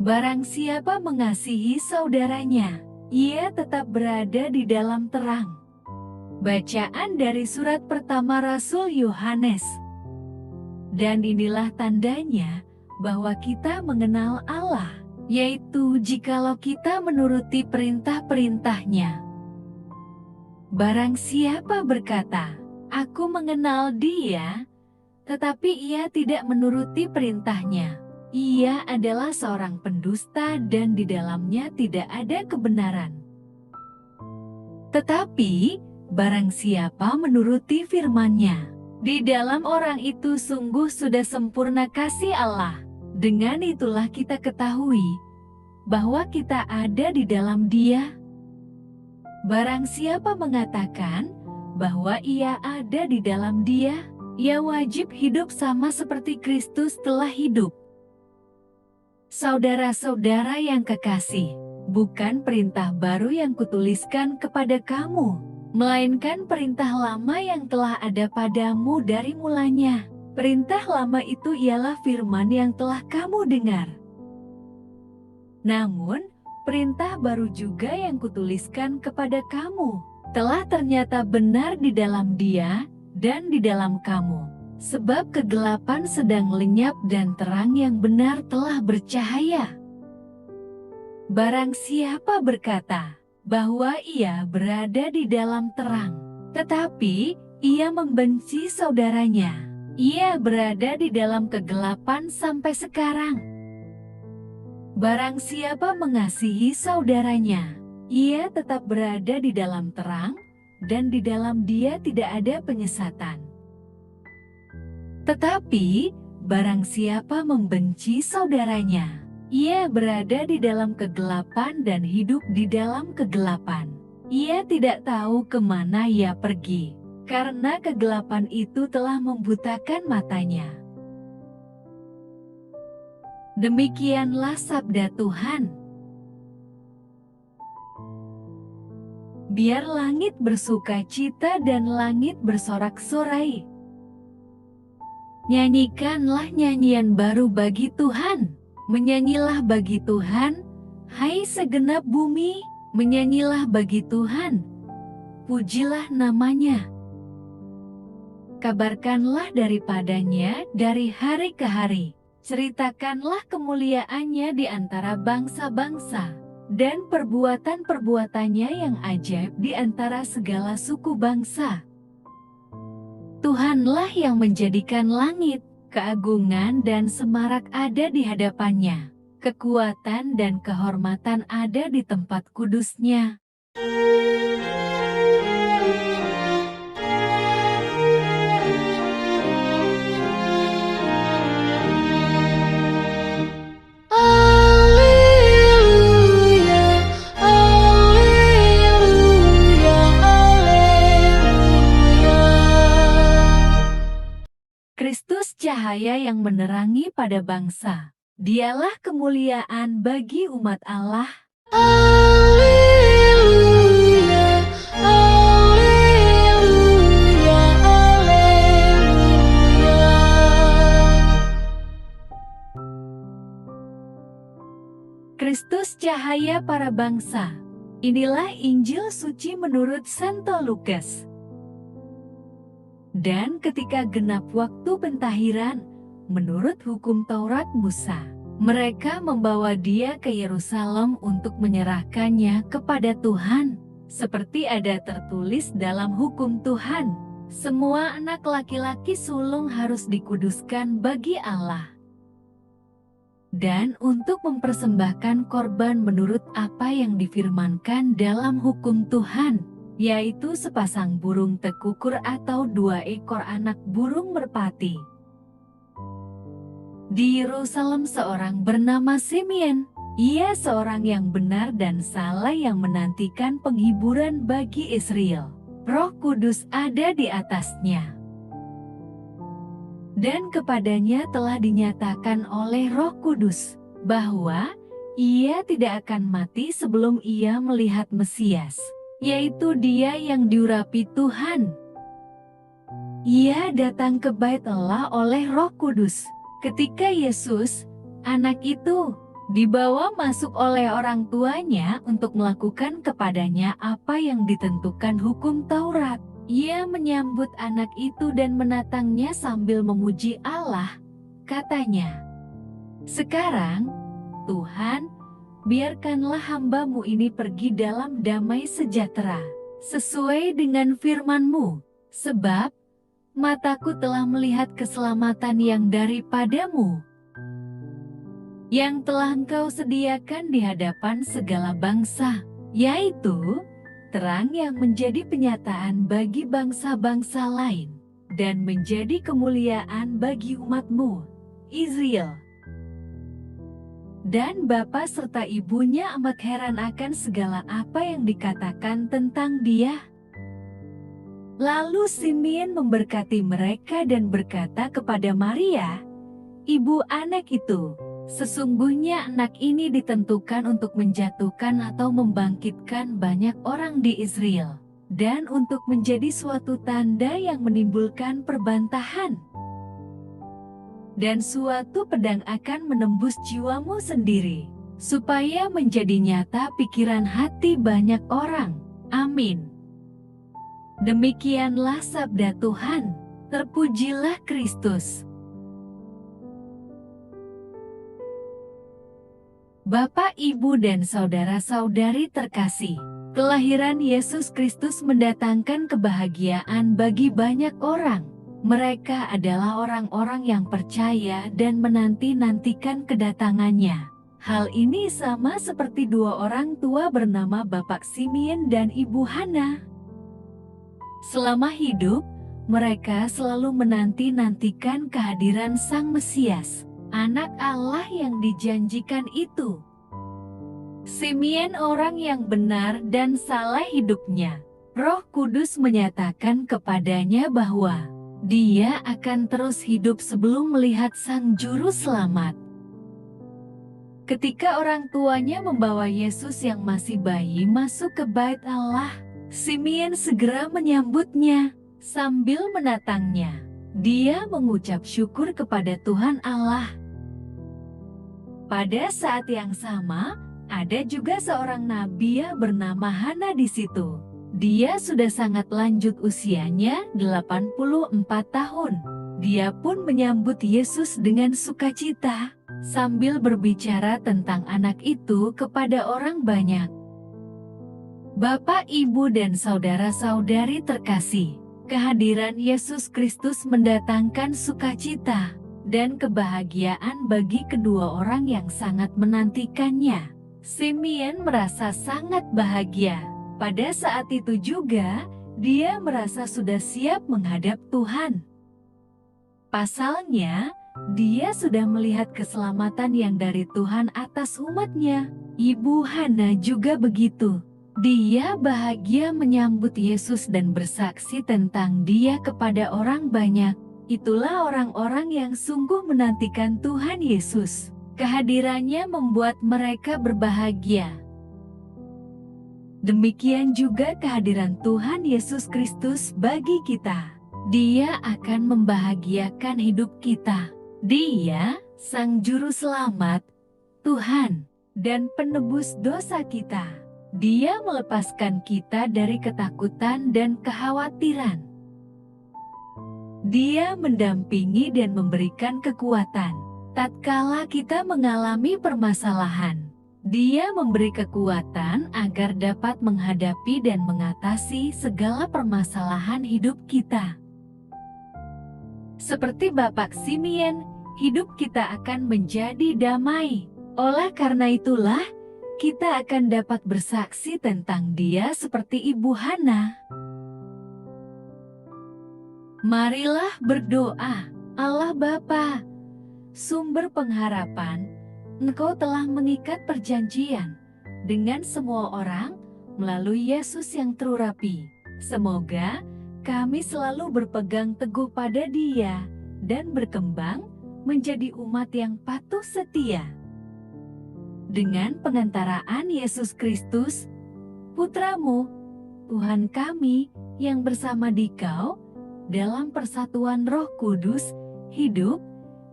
Barang siapa mengasihi saudaranya, ia tetap berada di dalam terang. Bacaan dari surat pertama Rasul Yohanes. Dan inilah tandanya bahwa kita mengenal Allah, yaitu jikalau kita menuruti perintah-perintahnya. Barang siapa berkata, "Aku mengenal Dia," tetapi ia tidak menuruti perintahnya, ia adalah seorang pendusta dan di dalamnya tidak ada kebenaran. Tetapi, barang siapa menuruti firman-Nya, di dalam orang itu sungguh sudah sempurna kasih Allah. Dengan itulah kita ketahui bahwa kita ada di dalam Dia. Barang siapa mengatakan bahwa ia ada di dalam Dia, ia wajib hidup sama seperti Kristus telah hidup. Saudara-saudara yang kekasih, bukan perintah baru yang kutuliskan kepada kamu, melainkan perintah lama yang telah ada padamu dari mulanya. Perintah lama itu ialah firman yang telah kamu dengar. Namun, perintah baru juga yang kutuliskan kepada kamu, telah ternyata benar di dalam Dia dan di dalam kamu. Sebab kegelapan sedang lenyap dan terang yang benar telah bercahaya. Barang siapa berkata bahwa ia berada di dalam terang, tetapi ia membenci saudaranya, ia berada di dalam kegelapan sampai sekarang. Barang siapa mengasihi saudaranya, ia tetap berada di dalam terang, dan di dalam Dia tidak ada penyesatan. Tetapi, barang siapa membenci saudaranya, ia berada di dalam kegelapan dan hidup di dalam kegelapan. Ia tidak tahu kemana ia pergi, karena kegelapan itu telah membutakan matanya. Demikianlah sabda Tuhan. Biar langit bersuka cita dan langit bersorak-sorai. Nyanyikanlah nyanyian baru bagi Tuhan, menyanyilah bagi Tuhan, hai segenap bumi, menyanyilah bagi Tuhan, pujilah namanya. Kabarkanlah daripadanya dari hari ke hari, ceritakanlah kemuliaannya di antara bangsa-bangsa, dan perbuatan-perbuatannya yang ajaib di antara segala suku bangsa. Tuhanlah yang menjadikan langit, keagungan dan semarak ada di hadapannya. Kekuatan dan kehormatan ada di tempat kudus-Nya. Kristus cahaya yang menerangi pada bangsa. Dialah kemuliaan bagi umat Allah. Alleluia, alleluia, alleluia. Kristus cahaya para bangsa. Inilah Injil suci menurut Santo Lukas. Dan ketika genap waktu pentahiran, menurut hukum Taurat Musa, mereka membawa Dia ke Yerusalem untuk menyerahkannya kepada Tuhan. Seperti ada tertulis dalam hukum Tuhan, semua anak laki-laki sulung harus dikuduskan bagi Allah. Dan untuk mempersembahkan korban menurut apa yang difirmankan dalam hukum Tuhan, yaitu sepasang burung tekukur atau 2 ekor anak burung merpati. Di Yerusalem seorang bernama Simeon, ia seorang yang benar dan saleh yang menantikan penghiburan bagi Israel. Roh Kudus ada di atasnya. Dan kepadanya telah dinyatakan oleh Roh Kudus, bahwa ia tidak akan mati sebelum ia melihat Mesias, yaitu Dia yang diurapi Tuhan. Ia datang ke Bait Allah oleh Roh Kudus. Ketika Yesus, anak itu, dibawa masuk oleh orang tuanya untuk melakukan kepadanya apa yang ditentukan hukum Taurat. Ia menyambut anak itu dan menatangnya sambil memuji Allah. Katanya, "Sekarang, Tuhan, biarkanlah hamba-Mu ini pergi dalam damai sejahtera, sesuai dengan firman-Mu, sebab mataku telah melihat keselamatan yang daripada-Mu, yang telah Engkau sediakan di hadapan segala bangsa, yaitu terang yang menjadi penyataan bagi bangsa-bangsa lain, dan menjadi kemuliaan bagi umat-Mu, Israel." Dan bapa serta ibunya amat heran akan segala apa yang dikatakan tentang dia. Lalu Simeon memberkati mereka dan berkata kepada Maria, ibu anak itu, "Sesungguhnya anak ini ditentukan untuk menjatuhkan atau membangkitkan banyak orang di Israel, dan untuk menjadi suatu tanda yang menimbulkan perbantahan. Dan suatu pedang akan menembus jiwamu sendiri, supaya menjadi nyata pikiran hati banyak orang." Amin. Demikianlah sabda Tuhan. Terpujilah Kristus. Bapak, Ibu, dan saudara-saudari terkasih, kelahiran Yesus Kristus mendatangkan kebahagiaan bagi banyak orang. Mereka adalah orang-orang yang percaya dan menanti-nantikan kedatangannya. Hal ini sama seperti dua orang tua bernama Bapak Simeon dan Ibu Hana. Selama hidup, mereka selalu menanti-nantikan kehadiran Sang Mesias, Anak Allah yang dijanjikan itu. Simeon orang yang benar dan saleh hidupnya. Roh Kudus menyatakan kepadanya bahwa dia akan terus hidup sebelum melihat Sang Juru Selamat. Ketika orang tuanya membawa Yesus yang masih bayi masuk ke bait Allah, Simeon segera menyambutnya sambil menatangnya. Dia mengucap syukur kepada Tuhan Allah. Pada saat yang sama, ada juga seorang nabi bernama Hana di situ. Dia sudah sangat lanjut usianya, 84 tahun. Dia pun menyambut Yesus dengan sukacita, sambil berbicara tentang anak itu kepada orang banyak. Bapak, Ibu, dan saudara-saudari terkasih, kehadiran Yesus Kristus mendatangkan sukacita dan kebahagiaan bagi kedua orang yang sangat menantikannya. Simeon merasa sangat bahagia. Pada saat itu juga, dia merasa sudah siap menghadap Tuhan. Pasalnya, dia sudah melihat keselamatan yang dari Tuhan atas umatnya. Ibu Hana juga begitu. Dia bahagia menyambut Yesus dan bersaksi tentang dia kepada orang banyak. Itulah orang-orang yang sungguh menantikan Tuhan Yesus. Kehadirannya membuat mereka berbahagia. Demikian juga kehadiran Tuhan Yesus Kristus bagi kita. Dia akan membahagiakan hidup kita. Dia, Sang Juru Selamat, Tuhan, dan penebus dosa kita. Dia melepaskan kita dari ketakutan dan kekhawatiran. Dia mendampingi dan memberikan kekuatan tatkala kita mengalami permasalahan. Dia memberi kekuatan agar dapat menghadapi dan mengatasi segala permasalahan hidup kita. Seperti Bapak Simeon, hidup kita akan menjadi damai. Oleh karena itulah, kita akan dapat bersaksi tentang Dia seperti Ibu Hana. Marilah berdoa. Allah Bapa, sumber pengharapan, Engkau telah mengikat perjanjian dengan semua orang melalui Yesus yang terurapi. Semoga kami selalu berpegang teguh pada Dia dan berkembang menjadi umat yang patuh setia. Dengan pengantaraan Yesus Kristus, Putra-Mu, Tuhan kami yang bersama Dikau dalam persatuan Roh Kudus, hidup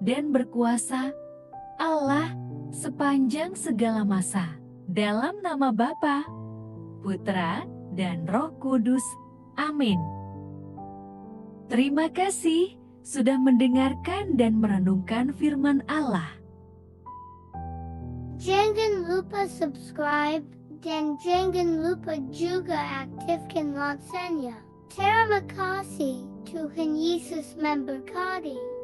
dan berkuasa, Allah sepanjang segala masa. Dalam nama Bapa, Putra, dan Roh Kudus. Amin. Terima kasih sudah mendengarkan dan merenungkan firman Allah. Jangan lupa subscribe dan jangan lupa juga aktifkan loncengnya. Terima kasih, Tuhan Yesus memberkati.